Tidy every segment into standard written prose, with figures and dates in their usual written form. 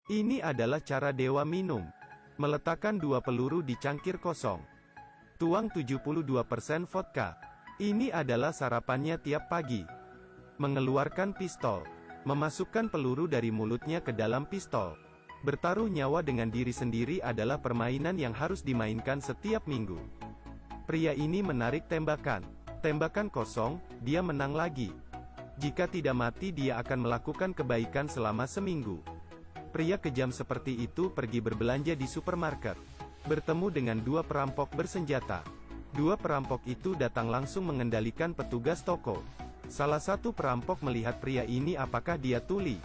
Ini adalah cara Dewa minum. Meletakkan 2 peluru di cangkir kosong. Tuang 72% vodka. Ini adalah sarapannya tiap pagi. Mengeluarkan pistol. Memasukkan peluru dari mulutnya ke dalam pistol. Bertaruh nyawa dengan diri sendiri adalah permainan yang harus dimainkan setiap minggu. Pria ini menarik tembakan. Tembakan kosong, dia menang lagi. Jika tidak mati dia akan melakukan kebaikan selama seminggu. Pria kejam seperti itu pergi berbelanja di supermarket. Bertemu dengan 2 perampok bersenjata. 2 perampok itu datang langsung mengendalikan petugas toko. Salah satu perampok melihat pria ini apakah dia tuli.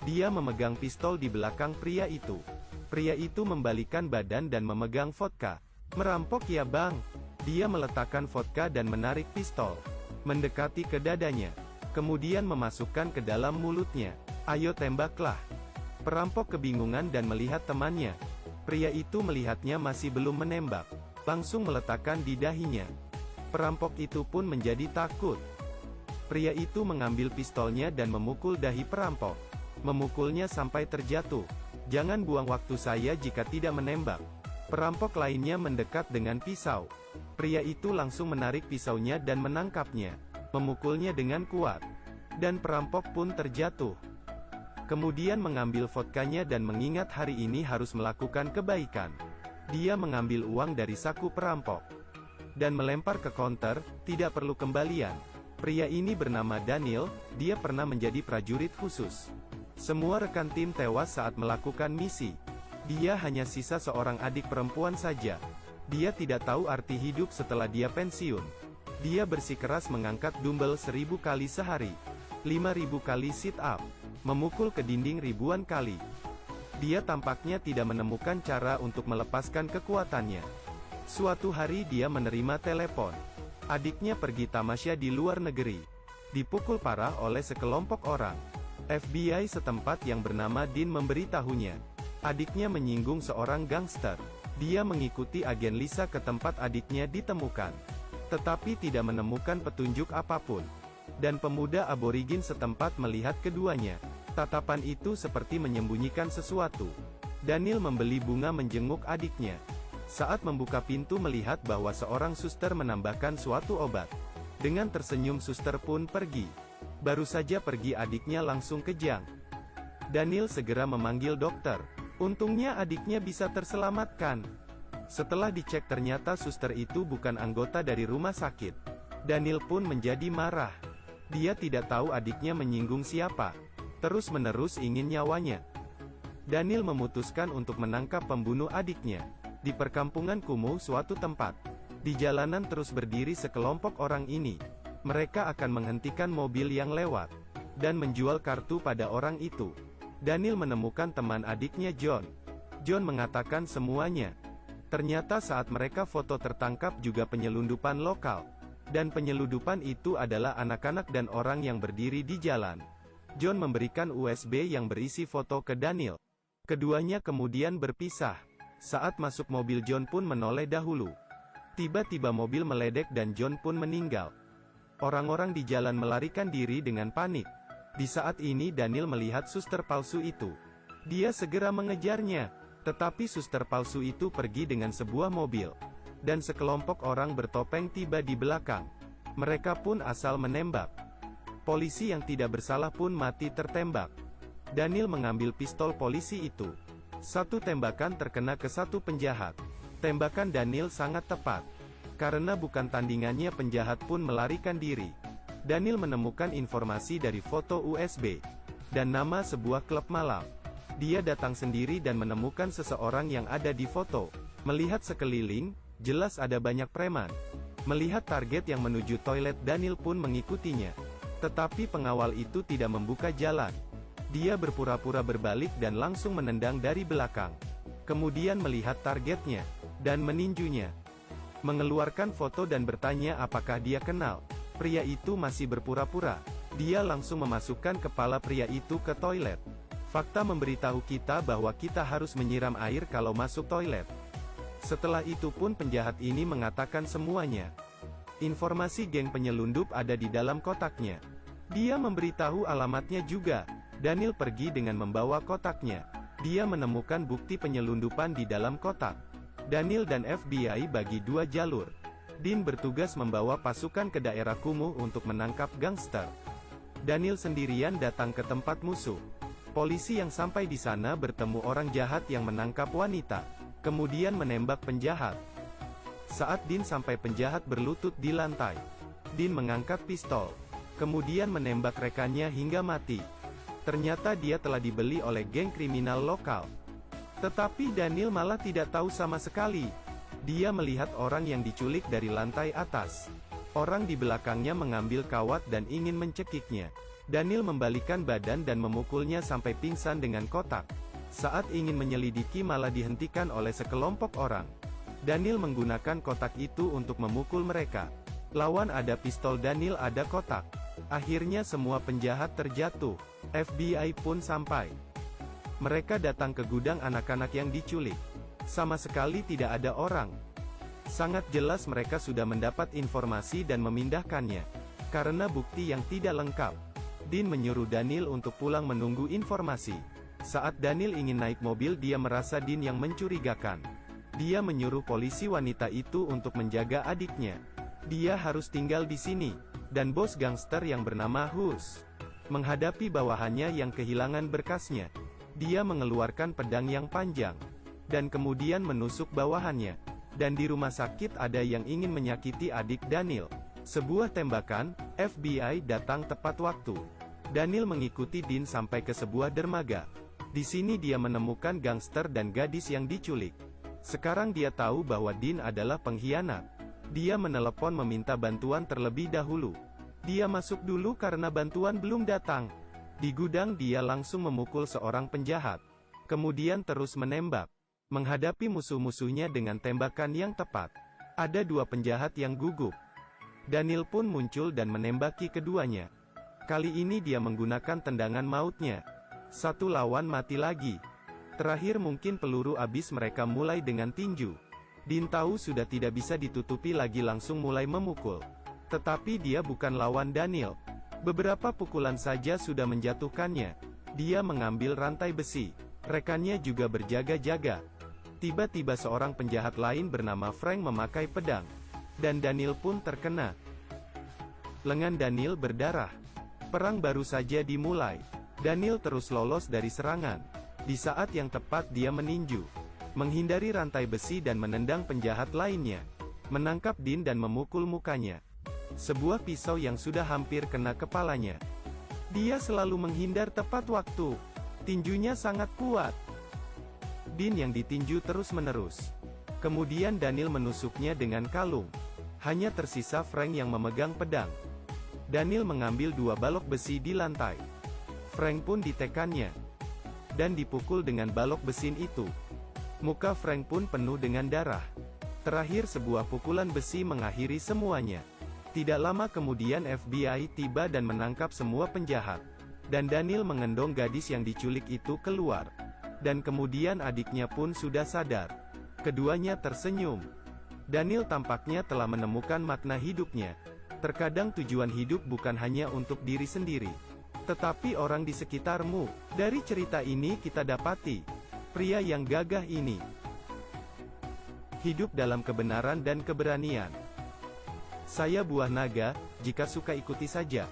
Dia memegang pistol di belakang pria itu. Pria itu membalikan badan dan memegang vodka. Merampok ya bang. Dia meletakkan vodka dan menarik pistol. Mendekati ke dadanya. Kemudian memasukkan ke dalam mulutnya. Ayo tembaklah. Perampok kebingungan dan melihat temannya. Pria itu melihatnya masih belum menembak. Langsung meletakkan di dahinya. Perampok itu pun menjadi takut. Pria itu mengambil pistolnya dan memukul dahi perampok. Memukulnya sampai terjatuh. Jangan buang waktu saya jika tidak menembak. Perampok lainnya mendekat dengan pisau. Pria itu langsung menarik pisaunya dan menangkapnya. Memukulnya dengan kuat. Dan perampok pun terjatuh. Kemudian mengambil vodkanya dan mengingat hari ini harus melakukan kebaikan. Dia mengambil uang dari saku perampok. Dan melempar ke konter, tidak perlu kembalian. Pria ini bernama Daniel, dia pernah menjadi prajurit khusus. Semua rekan tim tewas saat melakukan misi. Dia hanya sisa seorang adik perempuan saja. Dia tidak tahu arti hidup setelah dia pensiun. Dia bersikeras mengangkat dumbbell 1000 kali sehari. 5000 kali sit up. Memukul ke dinding ribuan kali. Dia tampaknya tidak menemukan cara untuk melepaskan kekuatannya. Suatu hari dia menerima telepon. Adiknya pergi tamasya di luar negeri. Dipukul parah oleh sekelompok orang. FBI setempat yang bernama Dean memberitahunya. Adiknya menyinggung seorang gangster. Dia mengikuti agen Lisa ke tempat adiknya ditemukan. Tetapi tidak menemukan petunjuk apapun. Dan pemuda aborigin setempat melihat keduanya. Tatapan itu seperti menyembunyikan sesuatu. Daniel membeli bunga menjenguk adiknya. Saat membuka pintu melihat bahwa seorang suster menambahkan suatu obat. Dengan tersenyum suster pun pergi. Baru saja pergi adiknya langsung kejang. Daniel segera memanggil dokter. Untungnya adiknya bisa terselamatkan. Setelah dicek ternyata suster itu bukan anggota dari rumah sakit. Daniel pun menjadi marah. Dia tidak tahu adiknya menyinggung siapa. Terus-menerus ingin nyawanya. Daniel memutuskan untuk menangkap pembunuh adiknya. Di perkampungan kumuh suatu tempat. Di jalanan terus berdiri sekelompok orang ini. Mereka akan menghentikan mobil yang lewat. Dan menjual kartu pada orang itu. Daniel menemukan teman adiknya John. John mengatakan semuanya. Ternyata saat mereka foto tertangkap juga penyelundupan lokal. Dan penyelundupan itu adalah anak-anak dan orang yang berdiri di jalan. John memberikan USB yang berisi foto ke Daniel. Keduanya kemudian berpisah. Saat masuk mobil John pun menoleh dahulu. Tiba-tiba mobil meledek dan John pun meninggal. Orang-orang di jalan melarikan diri dengan panik. Di saat ini Daniel melihat suster palsu itu. Dia segera mengejarnya. Tetapi suster palsu itu pergi dengan sebuah mobil. Dan sekelompok orang bertopeng tiba di belakang. Mereka pun asal menembak. Polisi yang tidak bersalah pun mati tertembak. Daniel mengambil pistol polisi itu. Satu tembakan terkena ke satu penjahat. Tembakan Daniel sangat tepat. Karena bukan tandingannya penjahat pun melarikan diri. Daniel menemukan informasi dari foto USB. Dan nama sebuah klub malam. Dia datang sendiri dan menemukan seseorang yang ada di foto. Melihat sekeliling, jelas ada banyak preman. Melihat target yang menuju toilet Daniel pun mengikutinya. Tetapi pengawal itu tidak membuka jalan. Dia berpura-pura berbalik dan langsung menendang dari belakang. Kemudian melihat targetnya. Dan meninjunya. Mengeluarkan foto dan bertanya apakah dia kenal. Pria itu masih berpura-pura. Dia langsung memasukkan kepala pria itu ke toilet. Fakta memberitahu kita bahwa kita harus menyiram air kalau masuk toilet. Setelah itu pun penjahat ini mengatakan semuanya. Informasi geng penyelundup ada di dalam kotaknya. Dia memberitahu alamatnya juga. Daniel pergi dengan membawa kotaknya. Dia menemukan bukti penyelundupan di dalam kotak. Daniel dan FBI bagi dua jalur. Dean bertugas membawa pasukan ke daerah kumuh untuk menangkap gangster. Daniel sendirian datang ke tempat musuh. Polisi yang sampai di sana bertemu orang jahat yang menangkap wanita, kemudian menembak penjahat. Saat Dean sampai, penjahat berlutut di lantai. Dean mengangkat pistol, kemudian menembak rekannya hingga mati. Ternyata dia telah dibeli oleh geng kriminal lokal. Tetapi Daniel malah tidak tahu sama sekali. Dia melihat orang yang diculik dari lantai atas. Orang di belakangnya mengambil kawat dan ingin mencekiknya. Daniel membalikan badan dan memukulnya sampai pingsan dengan kotak. Saat ingin menyelidiki, malah dihentikan oleh sekelompok orang. Daniel menggunakan kotak itu untuk memukul mereka. Lawan ada pistol, Daniel ada kotak. Akhirnya semua penjahat terjatuh. FBI pun sampai. Mereka datang ke gudang anak-anak yang diculik. Sama sekali tidak ada orang. Sangat jelas mereka sudah mendapat informasi dan memindahkannya. Karena bukti yang tidak lengkap, Dean menyuruh Daniel untuk pulang menunggu informasi. Saat Daniel ingin naik mobil, dia merasa Dean yang mencurigakan. Dia menyuruh polisi wanita itu untuk menjaga adiknya. Dia harus tinggal di sini. Dan bos gangster yang bernama Hus menghadapi bawahannya yang kehilangan berkasnya. Dia mengeluarkan pedang yang panjang dan kemudian menusuk bawahannya. Dan di rumah sakit ada yang ingin menyakiti adik Daniel. Sebuah tembakan, FBI datang tepat waktu. Daniel mengikuti Dean sampai ke sebuah dermaga. Di sini dia menemukan gangster dan gadis yang diculik. Sekarang dia tahu bahwa Dean adalah pengkhianat. Dia menelepon meminta bantuan terlebih dahulu. Dia masuk dulu karena bantuan belum datang. Di gudang dia langsung memukul seorang penjahat. Kemudian terus menembak. Menghadapi musuh-musuhnya dengan tembakan yang tepat. Ada dua penjahat yang gugup. Daniel pun muncul dan menembaki keduanya. Kali ini dia menggunakan tendangan mautnya. Satu lawan mati lagi. Terakhir mungkin peluru habis, mereka mulai dengan tinju. Dean tahu sudah tidak bisa ditutupi lagi, langsung mulai memukul. Tetapi dia bukan lawan Daniel. Beberapa pukulan saja sudah menjatuhkannya. Dia mengambil rantai besi. Rekannya juga berjaga-jaga. Tiba-tiba seorang penjahat lain bernama Frank memakai pedang. Dan Daniel pun terkena. Lengan Daniel berdarah. Perang baru saja dimulai. Daniel terus lolos dari serangan. Di saat yang tepat dia meninju, menghindari rantai besi dan menendang penjahat lainnya. Menangkap Dean dan memukul mukanya. Sebuah pisau yang sudah hampir kena kepalanya. Dia selalu menghindar tepat waktu. Tinjunya sangat kuat. Dean yang ditinju terus-menerus. Kemudian Daniel menusuknya dengan kalung. Hanya tersisa Frank yang memegang pedang. Daniel mengambil dua balok besi di lantai. Frank pun ditekannya dan dipukul dengan balok besi itu. Muka Frank pun penuh dengan darah. Terakhir sebuah pukulan besi mengakhiri semuanya. Tidak lama kemudian FBI tiba dan menangkap semua penjahat. Dan Daniel mengendong gadis yang diculik itu keluar. Dan kemudian adiknya pun sudah sadar. Keduanya tersenyum. Daniel tampaknya telah menemukan makna hidupnya. Terkadang tujuan hidup bukan hanya untuk diri sendiri, tetapi orang di sekitarmu. Dari cerita ini kita dapati, pria yang gagah ini hidup dalam kebenaran dan keberanian. Saya Buah Naga, jika suka ikuti saja.